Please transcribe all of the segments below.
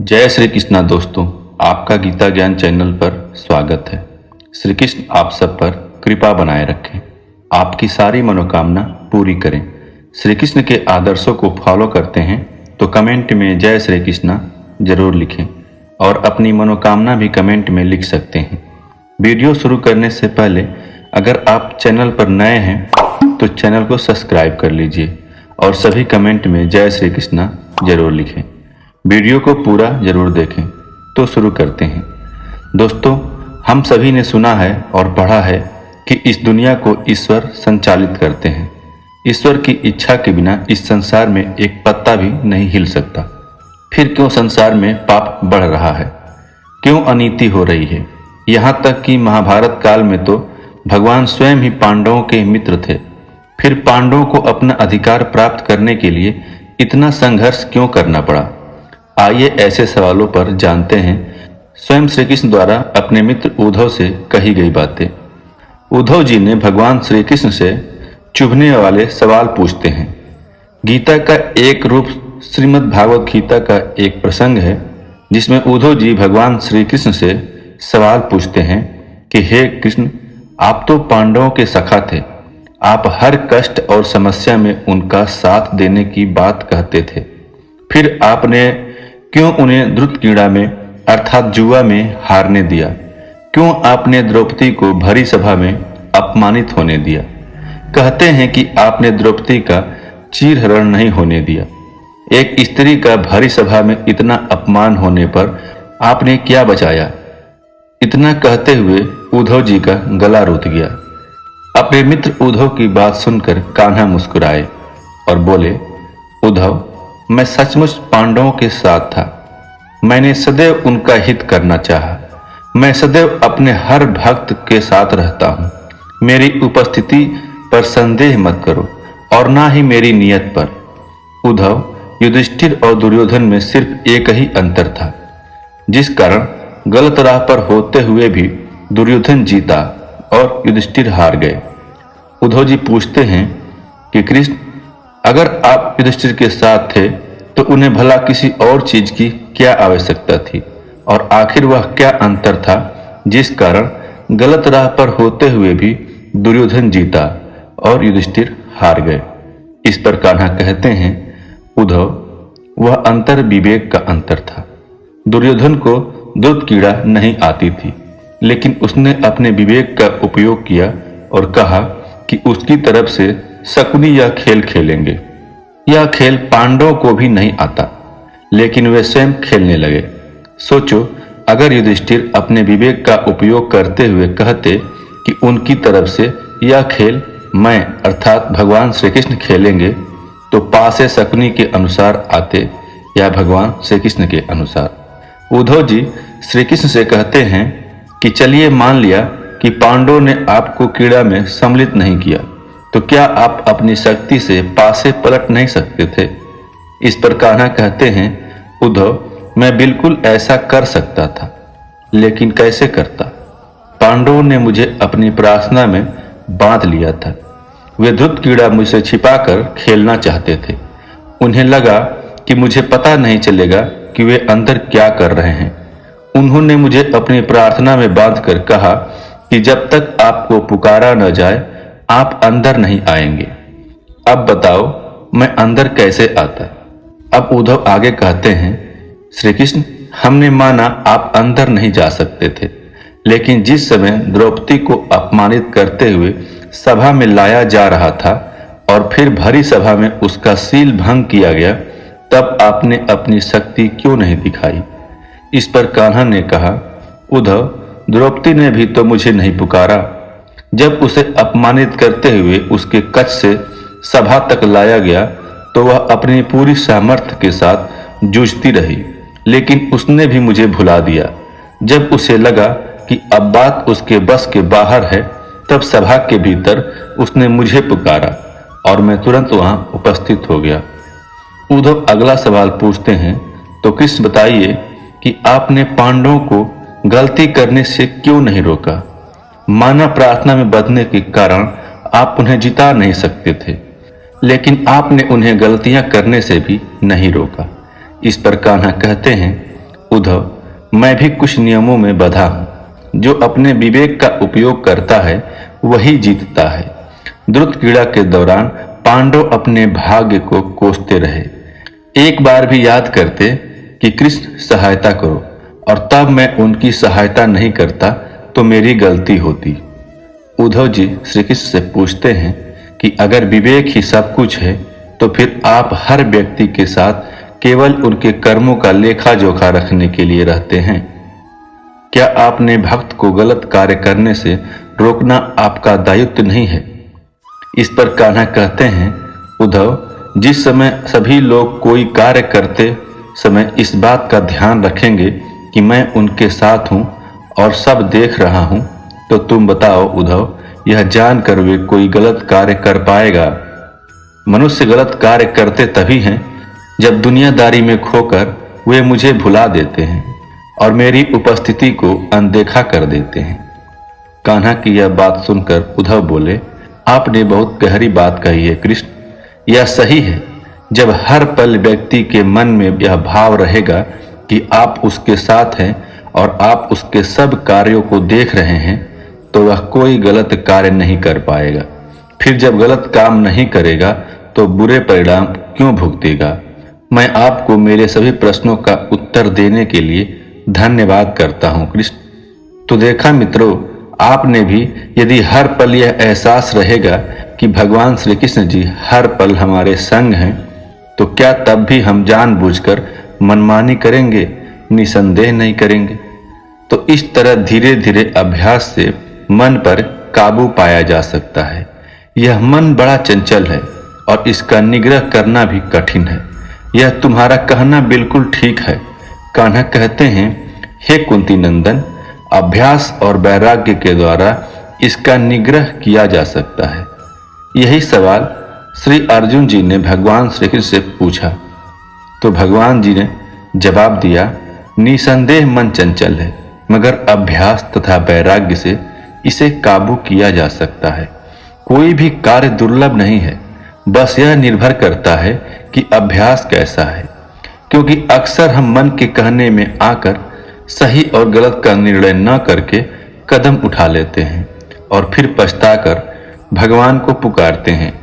जय श्री कृष्णा दोस्तों, आपका गीता ज्ञान चैनल पर स्वागत है। श्री कृष्ण आप सब पर कृपा बनाए रखें, आपकी सारी मनोकामना पूरी करें। श्री कृष्ण के आदर्शों को फॉलो करते हैं तो कमेंट में जय श्री कृष्णा जरूर लिखें और अपनी मनोकामना भी कमेंट में लिख सकते हैं। वीडियो शुरू करने से पहले अगर आप चैनल पर नए हैं तो चैनल को सब्सक्राइब कर लीजिए और सभी कमेंट में जय श्री कृष्णा जरूर लिखें। वीडियो को पूरा जरूर देखें। तो शुरू करते हैं। दोस्तों, हम सभी ने सुना है और पढ़ा है कि इस दुनिया को ईश्वर संचालित करते हैं। ईश्वर की इच्छा के बिना इस संसार में एक पत्ता भी नहीं हिल सकता। फिर क्यों संसार में पाप बढ़ रहा है, क्यों अनीति हो रही है? यहाँ तक कि महाभारत काल में तो भगवान स्वयं ही पांडवों के मित्र थे। फिर पांडवों को अपना अधिकार प्राप्त करने के लिए इतना संघर्ष क्यों करना पड़ा? आइए ऐसे सवालों पर जानते हैं स्वयं श्री कृष्ण द्वारा अपने मित्र उद्धव से कही गई बातें। उद्धव जी ने भगवान श्री कृष्ण से चुभने वाले सवाल पूछते हैं। गीता का एक रूप श्रीमद् भागवत गीता का एक प्रसंग है जिसमें उद्धव जी भगवान श्री कृष्ण से सवाल पूछते हैं कि हे कृष्ण, आप तो पांडवों के सखा थे, आप हर कष्ट और समस्या में उनका साथ देने की बात कहते थे। फिर आपने क्यों उन्हें द्रुत क्रीड़ा में अर्थात जुआ में हारने दिया? क्यों आपने द्रौपदी को भरी सभा में अपमानित होने दिया? कहते हैं कि आपने द्रौपदी का चीरहरण नहीं होने दिया। एक स्त्री का भरी सभा में इतना अपमान होने पर आपने क्या बचाया? इतना कहते हुए उद्धव जी का गला रुक गया। अपने मित्र उद्धव की बात सुनकर कान्हा मुस्कुराए और बोले, उद्धव, मैं सचमुच पांडवों के साथ था। मैंने सदैव उनका हित करना चाहा। मैं सदैव अपने हर भक्त के साथ रहता हूँ। मेरी उपस्थिति पर संदेह मत करो और ना ही मेरी नियत पर। उद्धव, युधिष्ठिर और दुर्योधन में सिर्फ एक ही अंतर था, जिस कारण गलत राह पर होते हुए भी दुर्योधन जीता और युधिष्ठिर हार गए। उद्धव जी पूछते हैं कि कृष्ण, अगर आप युधिष्ठिर के साथ थे तो उन्हें भला किसी और चीज की क्या आवश्यकता थी? और आखिर वह क्या अंतर था जिस कारण गलत राह पर होते हुए भी दुर्योधन जीता और युधिष्ठिर हार गए? इस पर कान्हा कहते हैं, उद्धव, वह अंतर विवेक का अंतर था। दुर्योधन को द्रुत क्रीड़ा नहीं आती थी, लेकिन उसने अपने विवेक का उपयोग किया और कहा कि उसकी तरफ से शकुनी यह खेल खेलेंगे। यह खेल पांडवों को भी नहीं आता, लेकिन वे स्वयं खेलने लगे। सोचो, अगर युधिष्ठिर अपने विवेक का उपयोग करते हुए कहते कि उनकी तरफ से यह खेल मैं अर्थात भगवान श्री कृष्ण खेलेंगे, तो पासे शकुनी के अनुसार आते या भगवान श्री कृष्ण के अनुसार। उद्धव जी श्री कृष्ण से कहते हैं कि चलिए मान लिया कि पांडवों ने आपको क्रीड़ा में सम्मिलित नहीं किया, तो क्या आप अपनी शक्ति से पासे पलट नहीं सकते थे? इस पर कान्हा कहते हैं, उद्धव, मैं बिल्कुल ऐसा कर सकता था, लेकिन कैसे करता? पांडवों ने मुझे अपनी प्रार्थना में बांध लिया था। वे द्रुत क्रीड़ा मुझसे छिपाकर खेलना चाहते थे। उन्हें लगा कि मुझे पता नहीं चलेगा कि वे अंदर क्या कर रहे हैं। उन्होंने मुझे अपनी प्रार्थना में बांधकर कहा कि जब तक आपको पुकारा न जाए आप अंदर नहीं आएंगे। अब बताओ, मैं अंदर कैसे आता? अब उद्धव आगे कहते हैं, श्री कृष्ण, हमने माना आप अंदर नहीं जा सकते थे, लेकिन जिस समय द्रौपदी को अपमानित करते हुए सभा में लाया जा रहा था और फिर भरी सभा में उसका सील भंग किया गया, तब आपने अपनी शक्ति क्यों नहीं दिखाई? इस पर कान्हा ने कहा, उद्धव, द्रौपदी ने भी तो मुझे नहीं पुकारा। जब उसे अपमानित करते हुए उसके कच्छ से सभा तक लाया गया तो वह अपनी पूरी सामर्थ्य के साथ जूझती रही, लेकिन उसने भी मुझे भुला दिया। जब उसे लगा कि अब बात उसके बस के बाहर है, तब सभा के भीतर उसने मुझे पुकारा और मैं तुरंत वहां उपस्थित हो गया। उद्धव अगला सवाल पूछते हैं, तो कृष्ण बताइए कि आपने पांडवों को गलती करने से क्यों नहीं रोका? माना प्रार्थना में बंधने के कारण आप उन्हें जिता नहीं सकते थे, लेकिन आपने उन्हें गलतियां करने से भी नहीं रोका। इस पर कान्हा कहते हैं, उद्धव, मैं भी कुछ नियमों में बंधा हूं। जो अपने विवेक का उपयोग करता है वही जीतता है। द्रुत क्रीड़ा के दौरान पांडव अपने भाग्य को कोसते रहे, एक बार भी याद करते कि कृष्ण सहायता करो, और तब मैं उनकी सहायता नहीं करता तो मेरी गलती होती। उद्धव जी श्री कृष्ण से पूछते हैं कि अगर विवेक ही सब कुछ है तो फिर आप हर व्यक्ति के साथ केवल उनके कर्मों का लेखा जोखा रखने के लिए रहते हैं। क्या आपने भक्त को गलत कार्य करने से रोकना आपका दायित्व नहीं है? इस पर कान्हा कहते हैं, उद्धव, जिस समय सभी लोग कोई कार्य करते समय इस बात का ध्यान रखेंगे कि मैं उनके साथ हूं और सब देख रहा हूं, तो तुम बताओ उद्धव, यह जानकर वे कोई गलत कार्य कर पाएगा? मनुष्य गलत कार्य करते तभी हैं जब दुनियादारी में खोकर वे मुझे भुला देते हैं और मेरी उपस्थिति को अनदेखा कर देते हैं। कान्हा की यह बात सुनकर उद्धव बोले, आपने बहुत गहरी बात कही है कृष्ण। यह सही है, जब हर पल व्यक्ति के मन में यह भाव रहेगा कि आप उसके साथ हैं और आप उसके सब कार्यों को देख रहे हैं, तो वह कोई गलत कार्य नहीं कर पाएगा। फिर जब गलत काम नहीं करेगा तो बुरे परिणाम क्यों भुगतेगा? मैं आपको मेरे सभी प्रश्नों का उत्तर देने के लिए धन्यवाद करता हूं कृष्ण। तो देखा मित्रों, आपने भी यदि हर पल यह एहसास रहेगा कि भगवान श्री कृष्ण जी हर पल हमारे संग हैं, तो क्या तब भी हम जानबूझकर मनमानी करेंगे? निसंदेह नहीं करेंगे। तो इस तरह धीरे धीरे अभ्यास से मन पर काबू पाया जा सकता है। यह मन बड़ा चंचल है और इसका निग्रह करना भी कठिन है। यह तुम्हारा कहना बिल्कुल ठीक है। कान्हा कहते हैं, हे कुंती नंदन, अभ्यास और वैराग्य के द्वारा इसका निग्रह किया जा सकता है। यही सवाल श्री अर्जुन जी ने भगवान श्री कृष्ण से पूछा, तो भगवान जी ने जवाब दिया, निसंदेह मन चंचल है, मगर अभ्यास तथा वैराग्य से इसे काबू किया जा सकता है। कोई भी कार्य दुर्लभ नहीं है, बस यह निर्भर करता है कि अभ्यास कैसा है। क्योंकि अक्सर हम मन के कहने में आकर सही और गलत का निर्णय न करके कदम उठा लेते हैं और फिर पछताकर भगवान को पुकारते हैं।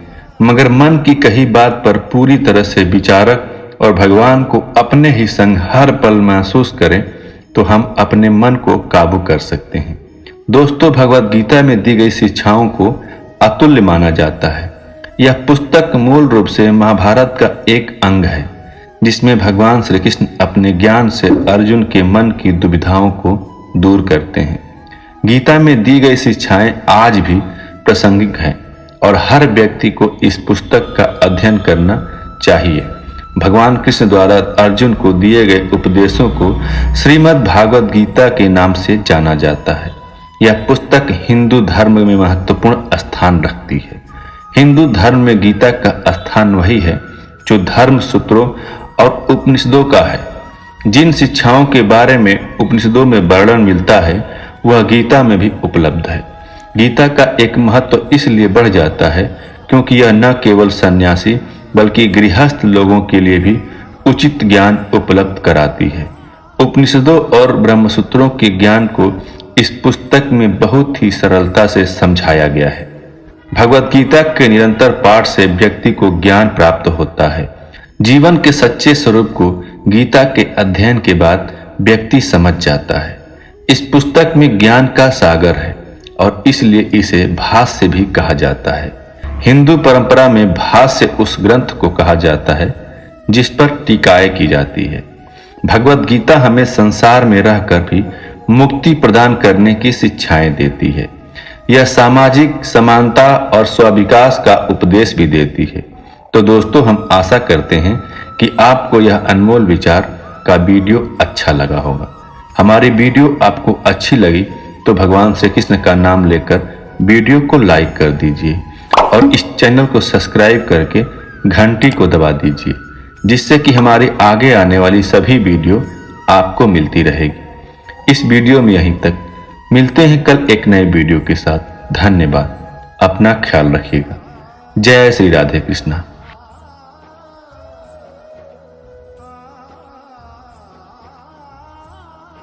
मगर मन की कही बात पर पूरी तरह से विचारक और भगवान को अपने ही संग हर पल महसूस करें तो हम अपने मन को काबू कर सकते हैं। दोस्तों, भगवद गीता में दी गई शिक्षाओं को अतुल्य माना जाता है। यह पुस्तक मूल रूप से महाभारत का एक अंग है, जिसमें भगवान श्री कृष्ण अपने ज्ञान से अर्जुन के मन की दुविधाओं को दूर करते हैं। गीता में दी गई शिक्षाएं आज भी प्रासंगिक हैं और हर व्यक्ति को इस पुस्तक का अध्ययन करना चाहिए। भगवान कृष्ण द्वारा अर्जुन को दिए गए उपदेशों को श्रीमद् भागवत गीता के नाम से जाना जाता है। यह पुस्तक हिंदू धर्म में महत्वपूर्ण स्थान रखती है। हिंदू धर्म में गीता का स्थान वही है जो धर्म सूत्रों और उपनिषदों का है। जिन शिक्षाओं के बारे में उपनिषदों में वर्णन मिलता है वह गीता में भी उपलब्ध है। गीता का एक महत्व इसलिए बढ़ जाता है क्योंकि यह न केवल सन्यासी बल्कि गृहस्थ लोगों के लिए भी उचित ज्ञान उपलब्ध कराती है। उपनिषदों और ब्रह्मसूत्रों के ज्ञान को इस पुस्तक में बहुत ही सरलता से समझाया गया है। भगवद गीता के निरंतर पाठ से व्यक्ति को ज्ञान प्राप्त होता है। जीवन के सच्चे स्वरूप को गीता के अध्ययन के बाद व्यक्ति समझ जाता है। इस पुस्तक में ज्ञान का सागर है और इसलिए इसे भाष्य भी कहा जाता है। हिंदू परंपरा में भाष्य उस ग्रंथ को कहा जाता है जिस पर टीकाएं की जाती है। भगवद गीता हमें संसार में रहकर भी मुक्ति प्रदान करने की शिक्षाएं देती है। यह सामाजिक समानता और स्वविकास का उपदेश भी देती है। तो दोस्तों, हम आशा करते हैं कि आपको यह अनमोल विचार का वीडियो अच्छा लगा होगा। हमारी वीडियो आपको अच्छी लगी तो भगवान श्री कृष्ण का नाम लेकर वीडियो को लाइक कर दीजिए और इस चैनल को सब्सक्राइब करके घंटी को दबा दीजिए, जिससे कि हमारी आगे आने वाली सभी वीडियो आपको मिलती रहेगी। इस वीडियो में यहीं तक। मिलते हैं कल एक नए वीडियो के साथ। धन्यवाद। अपना ख्याल रखिएगा। जय श्री राधे कृष्णा।